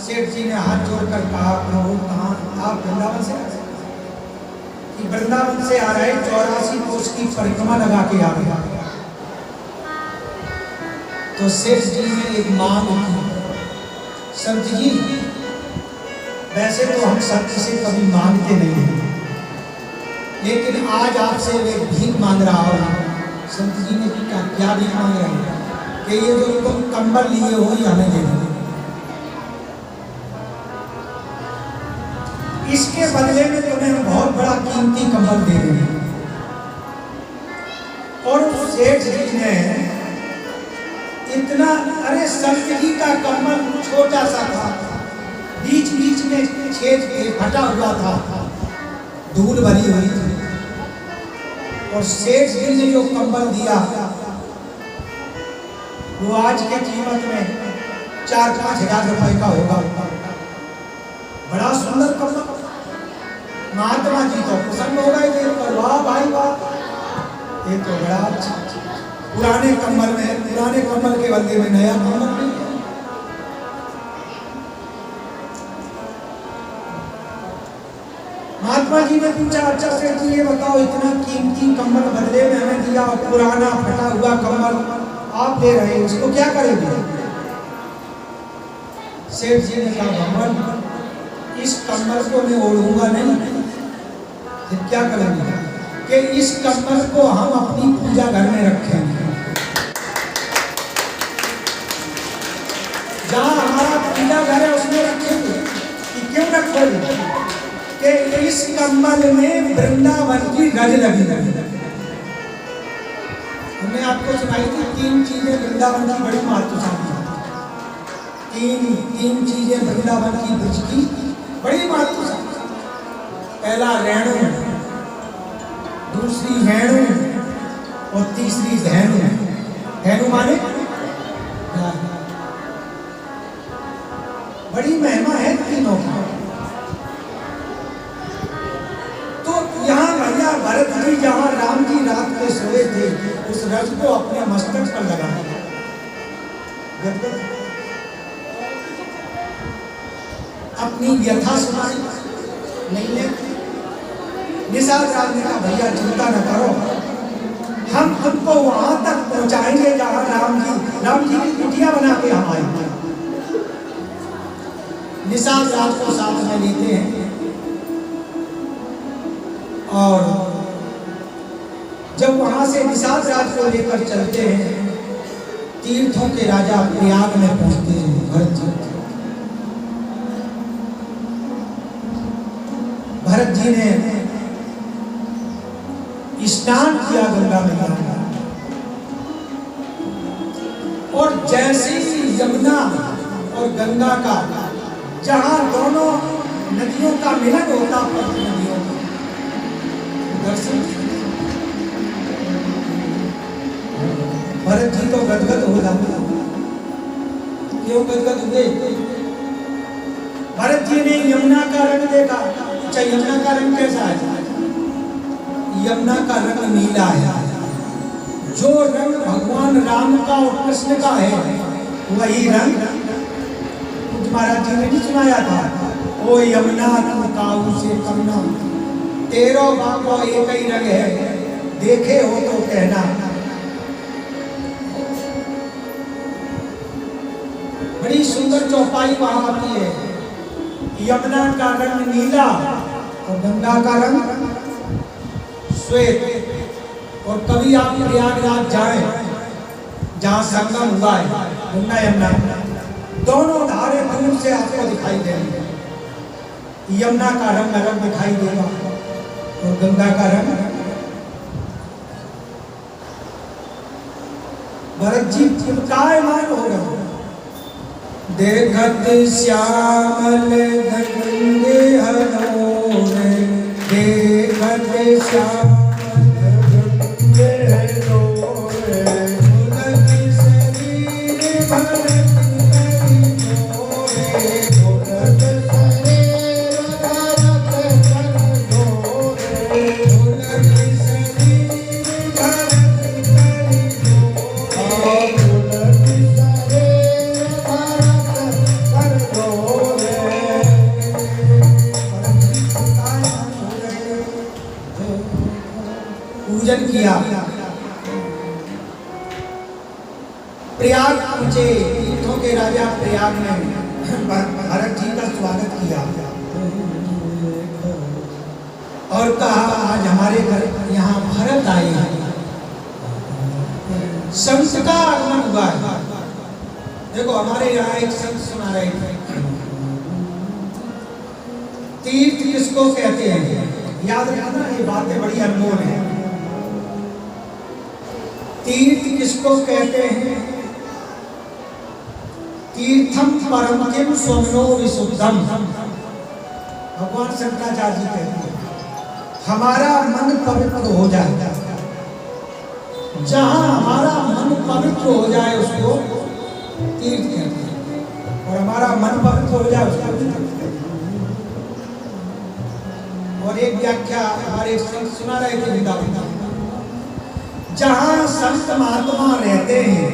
सेठ जी ने हाथ जोड़कर कहा, प्रभु कहाँ? आप वृंदावन से आए? कि वृंदावन से आ रहे, 84 कोस की परिक्रमा लगा के आ गया। तो सेठ जी ने एक मांग की, संत जी वैसे तो हम संत से कभी मांगते नहीं हैं, लेकिन आज आपसे एक भीख मांग रहा हूँ। संत जी ने क्या भीख मांग रहे हैं? कि ये जो तुम कंबल लिए हो ये हमें दे दो, इसके बदले में तुम्हें बहुत बड़ा कीमती कंबल दे रहे हैं। और सेठ जी ने इतना, अरे संत जी का कंबल छोटा सा था, बीच बीच में छेद फटा हुआ था, धूल भरी हुई थी। और सेठ जी ने जो कंबल दिया वो आज के कीमत में 4-5 हजार रुपए का होगा। बड़ा सुंदर कंबल। महात्मा जी तो प्रसन्न हो गए, देखकर वाह भाई वाह, ये तो बड़ा अच्छा। पुराने कंबल में, पुराने कंबल के बदले में नया कंबल मिल गया। महात्मा जी ने पूछा, अच्छा सेठ जी ये बताओ, इतना कीमती कंबल बदले में हमें दिया और पुराना फटा हुआ कंबल आप दे रहे हैं, उसको क्या करेंगे? सेठ जी ने कहा, भगवान इस कंबल को मैं ओढ़ूंगा नहीं, फिर क्या करेंगे? कि इस कंबल को हम अपनी पूजा घर में रखेंगे। जहां हमारा पूजा घर है उसमें रखेंगे। कि क्यों रखोगे? कि इस कंबल में वृंदावन की रज लगी लगी। हमने आपको सुनाई थी 3 चीजें वृंदावन की बड़ी महत्वशाली है। तीन चीजें वृंदावन की ब्रज की बड़ी महत्वशाली। पहला रेणु, दूसरी वेणु और तीसरी धेनु। धेनु माने बड़ी महिमा है तीनों की। तो यहाँ भैया भरत जी जहाँ राम जी रात में सोए थे, उस रज को अपने मस्तक पर लगाया। अपनी व्यथा सुनाई, नहीं लेते। निषाद राज ने कहा, भैया चिंता न करो, हम खुद को वहां तक पहुंचाएंगे जहां राम जी की कुटिया बना के हम आएंगे। निषाद राज को साथ में लेते हैं और जब वहां से निषाद राज को लेकर चलते हैं, तीर्थों के राजा प्रयाग में पहुंचते हैं। भरत जी ने स्नान किया गंगा में, और जैसे ही यमुना और गंगा का, जहां दोनों नदियों का मिलन होता, नदियों का दर्शन, भरत जी तो गदगद हो जाते। क्यों गदगद हुए? भरत जी ने यमुना का रंग देखा। अच्छा, यमुना का रंग कैसा है? यमुना का रंग नीला है। जो रंग भगवान राम का और कृष्ण का है वही रंग महाराज जी ने भी सुनाया था। ओ यमुना तू काऊ से कमना, तेरो बाबा एक ही रंग है, देखे हो तो कहना। बड़ी सुंदर चौपाई वहां आती है। यमुना का रंग नीला और गंगा का रंग श्वेत। और कभी आप प्रयागराज जाएं जहां संगम हुआ है गंगा यमुना, दोनों धारे दूर से आपको दिखाई देंगी। यमुना का रंग अलग दिखाई देगा और गंगा का रंग। भरत जी चिपकायमान हो गए। देखत श्यामल गंगे हनोर, देखत श्यामल गंगे हनोर, उनकी शरीर भरत करी जोरे, उनक शरीर भरत कर जोरे, उनकी शरीर भरत करी जोरे, उनकी शरीर भरत कर जोरे। पूजन किया, प्रयाग पहुंचे। तीर्थों के राजा प्रयाग ने भरत जी का स्वागत किया और कहा आज हमारे घर यहाँ भरत आए हैं, संत का आगमन हुआ है। देखो हमारे यहाँ एक संत सुना रहे थे, तीर्थ किसको कहते हैं, याद रखना ये बातें बड़ी अनमोल हैं। तीर्थ किसको कहते हैं? तीर्थम परम किम स्वमनो विशुद्धम। भगवान शंकराचार्य जी कहते हैं हमारा मन पवित्र हो जाए, जहां हमारा मन पवित्र हो जाए उसको तीर्थ कहते हैं, और हमारा मन पवित्र हो जाए उसको तीर्थ कहते हैं। और एक व्याख्या हमारे संत सुना रहे थे वृंदावन, जहां संत महात्मा रहते हैं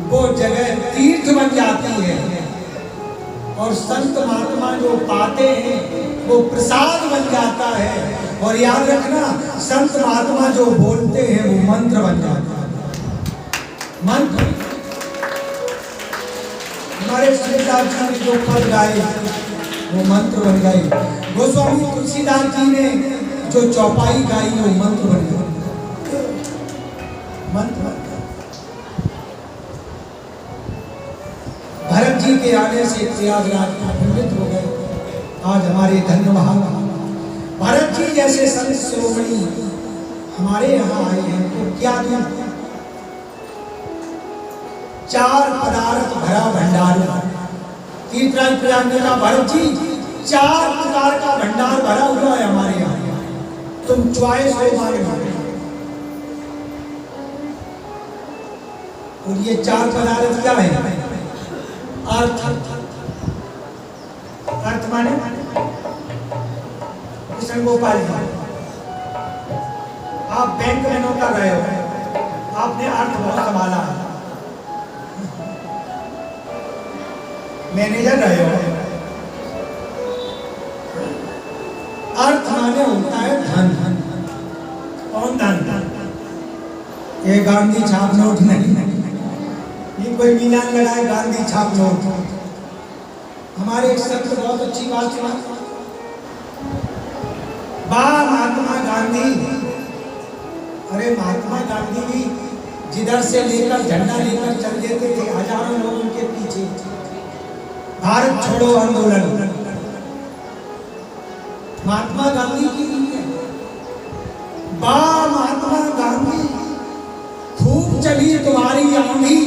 वो जगह तीर्थ बन जाती है, और संत महात्मा जो पाते हैं वो प्रसाद बन जाता है। और याद रखना संत महात्मा जो बोलते हैं वो मंत्र बन जाता है। मंत्र हमारे तुलसीदास जी ने जो पद गाए वो मंत्र बन गए। गोस्वामी तुलसीदास जी ने जो चौपाई गाई वो मंत्र बन गई। मंत्र भरत जी के आने से प्रयागराज प्रफुल्लित हो गए। आज हमारे धन्य महान भरत जी जैसे संत शिरोमणि हमारे यहाँ आए हैं तो क्या दूं? 4 पदार्थ भरा भंडार। तीर्थराज प्रयाग ने कहा भरत जी 4 प्रकार का भंडार भरा हुआ है हमारे यहाँ, तुम चॉइस हो मांगना। और ये 4 पदार्थ क्या है? अर्थ। अर्थ माने कृष्ण गोपाल जी, आप बैंक में नौकर रहे हो, आपने अर्थ बहुत संभाला, मैनेजर रहे हो। अर्थ माने होता है धन। कौन धन? ये गांधी छाप नोट नहीं, ये कोई मीनान लगाए गांधी छाप नोट। हमारे एक संत बहुत अच्छी बात सुना, महात्मा गांधी। अरे महात्मा गांधी भी जिधर से लेकर झंडा लेकर चल देते थे, हजारों लोग उनके पीछे। भारत छोड़ो आंदोलन महात्मा गांधी की नहीं है। महात्मा गांधी खूब चली तुम्हारी आंधी,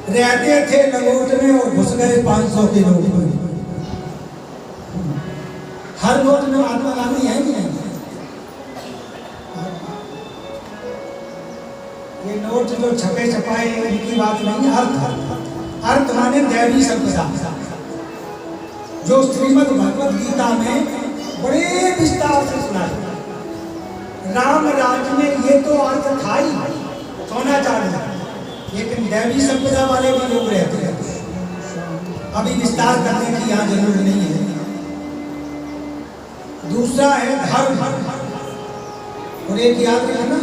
रहते थे लंगोट में और घुस गए 500 के नोट में। हर नोट में महात्मा गांधी है कि नहीं? ये नोट जो छपे छपाए इनकी बात नहीं। अर्थ माने दैवी संपदा, जो श्रीमद् भगवत गीता में बड़े विस्तार से सुना है। राम राज्य में ये तो अर्थ था ही, सोना चांदी, लेकिन दैवी संपदा वाले भी लोग रहते हैं। अभी विस्तार करने की यहाँ जरूरत नहीं है। दूसरा है धर्म, और एक याद रखना,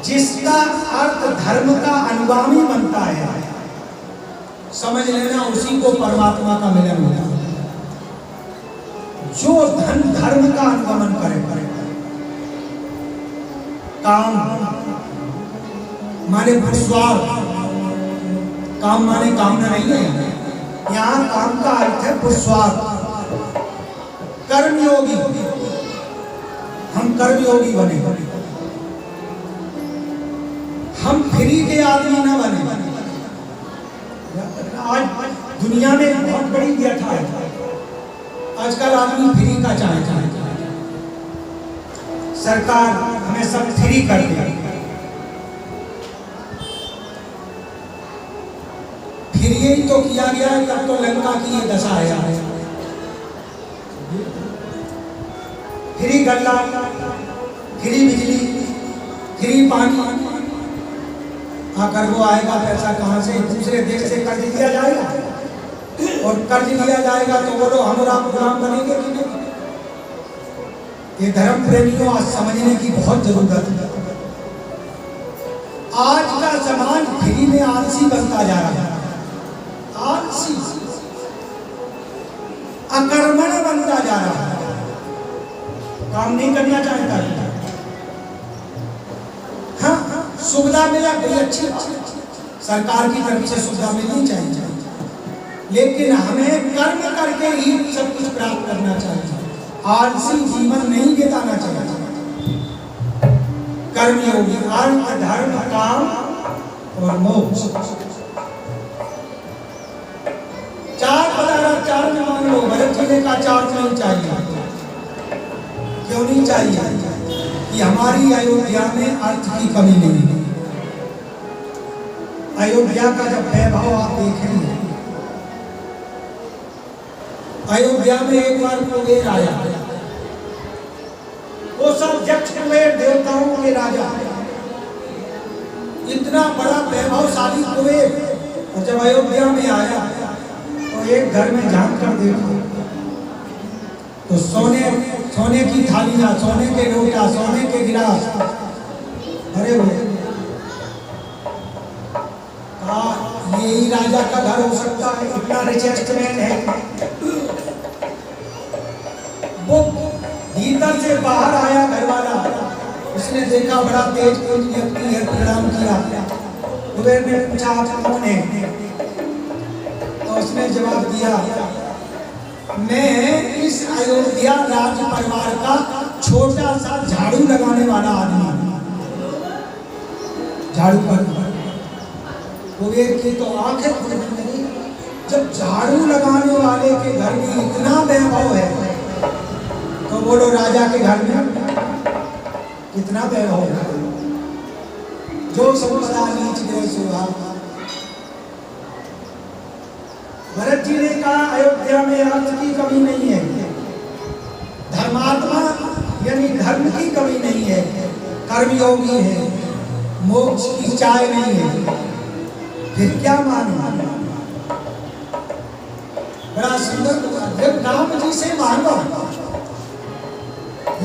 जिसका अर्थ धर्म का अनुगामी बनता है, समझ लेना उसी को परमात्मा का मिलन होता है। जो धर्म का अनुगमन करे, काम माने पुरुषार्थ, काम माने कामना नहीं है, यहाँ काम का अर्थ है पुरुषार्थ। कर्मयोगी, हम कर्मयोगी बने, हम फ्री के आदमी ना बने। आज दुनिया में बहुत बड़ी व्यथा है, आजकल आदमी फ्री का चाहता है। सरकार हमें सब फ्री कर दे, फिर यही तो किया गया है, तब तो लंका की ये दशा है। फ्री गल्ला, फ्री बिजली, फ्री पानी, आकर वो आएगा पैसा कहाँ से? दूसरे देश से कर्ज लिया जाएगा, और कर्ज लिया जाएगा तो बोलो हम राम गुलाम बनेंगे कि नहीं? ये धर्म प्रेमियों आज समझने की बहुत जरूरत है। आज का समाज फ्री में आलसी बनता जा रहा है, आलसी अकर्मण्य बनता जा रहा है, काम नहीं करना चाहता है। हाँ, सुविधा मिला बड़ी अच्छी, सरकार की तरफ से सुविधा मिलनी चाहिए, लेकिन हमें कर्म करके ही सब कुछ प्राप्त करना चाहिए। आलसी जीवन नहीं बिताना चाहिए। कर्मयोगी, अर्थ धर्म काम और मोक्ष, चार पदार्थ चार में मान लो। भरत जी ने का चार नहीं चाहिए, क्यों नहीं चाहिए? कि हमारी अयोध्या में अर्थ की कमी नहीं है। अयोध्या का जब वैभव आप देखेंगे, अयोध्या में एक बार कुबेर आया, वो सब यक्ष कुबेर देवताओं के राजा, इतना बड़ा वैभवशाली कुबेर, और जब अयोध्या में आया तो एक घर में झांक कर देखा तो सोने की थालियां, सोने के लोटा, सोने के गिलास भरे हुए। यही राजा का घर हो सकता है, इतना रिचेस्ट मैन है। वो भीतर से बाहर आया घर वाला, उसने देखा बड़ा तेज व्यक्ति है, प्रणाम किया। कुबेर ने पूछा आप कौन है? तो उसने जवाब दिया, मैं इस अयोध्या राज परिवार का छोटा सा झाड़ू लगाने वाला आदमी, झाड़ू पर। कुबेर की तो आंखें खुल गई, जब झाड़ू लगाने वाले के घर में इतना वैभव है, तो बोलो राजा के घर में कितना वैभव है। जो संपदा नीच गए सुहा। भरत जी ने कहा अयोध्या में अर्थ की कमी नहीं है, धर्मात्मा यानी धर्म की कमी नहीं है, कर्मयोगी है, मोक्ष की चाय नहीं है, फिर क्या मानो? बड़ा सुंदर। जब राम जी से मांगो,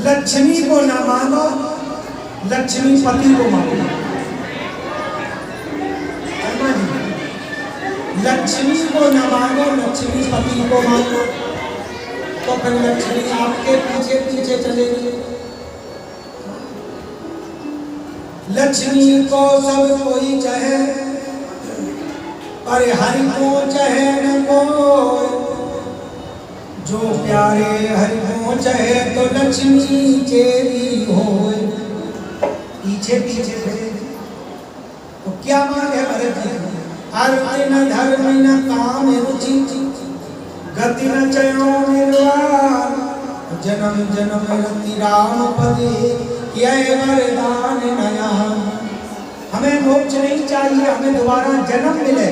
लक्ष्मी को ना मांगो, लक्ष्मी पति को मांगो। लक्ष्मी को न मांगो, लक्ष्मी पति को मांगो, तो फिर लक्ष्मी आपके पीछे पीछे चलेगी। लक्ष्मी को सब कोई चाहे, पर हरि को चाहे न कोई। जो प्यारे हरि को चाहे तो लक्ष्मी चेरी होए। पीछे पीछे तो क्या मांगे भरत जी? अर्थ न धर्म न काम रुचि, गति न चयो निर्वाण। जन्म जन्म रति राम पदे, यह वरदान नया। हमें मोक्ष नहीं चाहिए, हमें दोबारा जन्म मिले,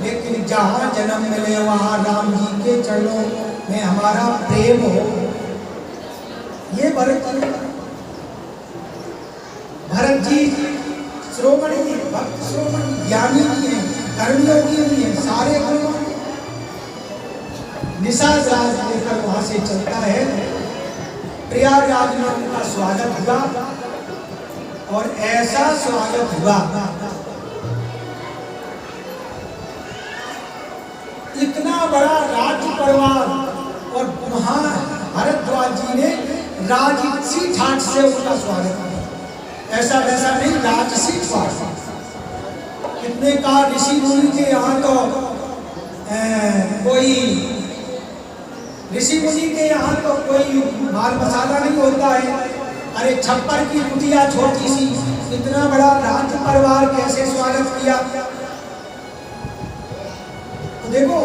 लेकिन जहाँ जन्म मिले वहाँ राम जी के चरणों में हमारा प्रेम हो। ये भरत भरत जी श्रोमणी है, भक्त श्रोमणी, ज्ञानी भी है, कर्मयोगी भी है, सारे गुण। निषाद राज लेकर वहां से चलता है। प्रयागराज में उनका स्वागत हुआ और ऐसा स्वागत हुआ, इतना बड़ा राज्य परिवार, और वहां भरद्वाज जी ने राजसी ठाट से उनका स्वागत किया। ऐसा वैसा नहीं, राजसी ठाट। कितने का ऋषि मुनि के यहाँ तो कोई ऋषि मुनि के यहाँ तो कोई माल मसाला नहीं होता है। अरे छप्पर की कुटिया छोटी सी, इतना बड़ा राज परिवार कैसे स्वागत किया। तो देखो